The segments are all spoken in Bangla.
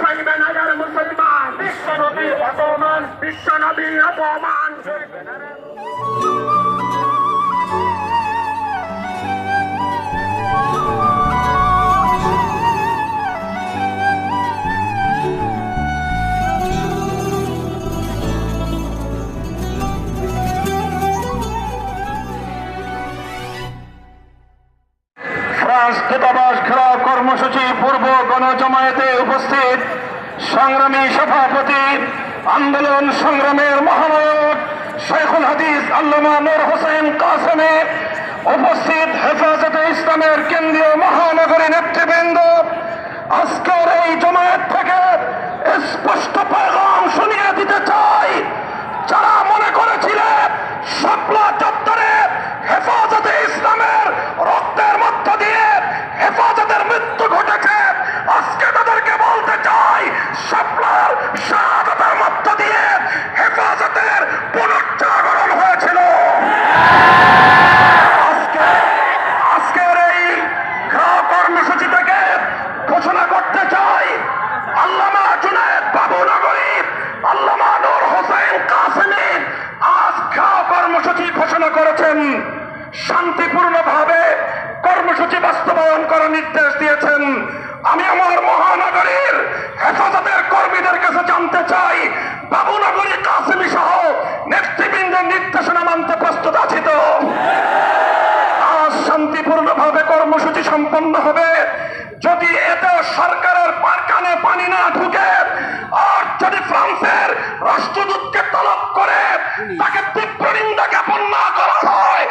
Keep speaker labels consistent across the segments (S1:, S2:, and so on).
S1: চাইবে না যার মুসলমান,
S2: বিশ্বনবীর অপমান,
S1: বিশ্ব নবীর অপমান।
S2: ফ্রান্স দূতাবাস ঘেরাও কর্মসূচি পূর্ব গণজমায়েতে উপস্থিত সংগ্রামী সভাপতি, আন্দোলন সংগ্রামের মহানায়ক শেখুল হাদিস আল্লামা নূর হোসেন কাসেমী, উপস্থিত হেফাজতে ইসলামের কেন্দ্রীয় মহানগরী নেতৃবৃন্দ, আজকের এই জমায়েত থেকে স্পষ্ট পেগাম শুনিয়ে দিতে চাই, যারা মনে করেছিলেন শাপলা চত্বরে হেফাজতে ইসলামের রক্তের মধ্য দিয়ে হেফাজতের মৃত্যু ঘটেছে, আজকে তাদেরকে বলতে চাই শাপলার শাহাদাতের মধ্য দিয়ে হেফাজতের পুনর্জাগরণ হয়েছিল। আজকের এই কর্মসূচি থেকে ঘোষণা করতে চাই, আল্লামা জুনায়েদ বাবুনগরী, আল্লামা নূর হোসেন কাসেমী আজ কর্মসূচি ঘোষণা করেছেন। শান্তিপূর্ণভাবে কর্মসূচি বাস্তবায়ন করার নির্দেশ দিয়েছেন। আমি আমার মহানগরীর হেফাজতের কর্মীদের কাছে জানতে চাই, বাবুনগরী কাসেমী সহ নেতৃবৃন্দের নির্দেশনা মানতে প্রস্তুত আছি তো? আজ শান্তিপূর্ণভাবে কর্মসূচি সম্পন্ন হবে। যদি এতে সরকারের কানে পানি না ঢুকে, আর যদি ফ্রান্সের রাষ্ট্রদূতকে তলব করে তাকে তীব্র নিন্দা জ্ঞাপন না করা হয়,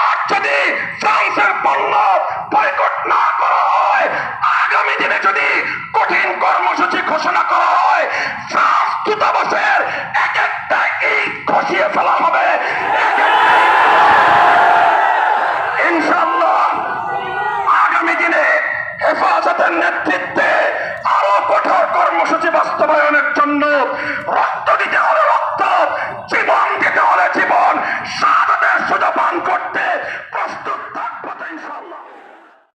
S2: আর যদি ফ্রান্সের পণ্য বয়কট না করা হয়, আগামী দিনে যদি কঠিন কর্মসূচি ঘোষণা করা হয়, ফ্রান্স দূতাবাসের এক একটা ইট খসিয়ে ফেলা হবে। ইনশাআল্লাহ আগামী দিনে হেফাজতের নেতৃত্বে আরো কঠোর কর্মসূচি বাস্তবায়নের জন্য রক্ত দিতে হলে রক্ত, জীবন দিতে হলে জীবন, শাহাদাতের সুযোগ পান করতে প্রস্তুত।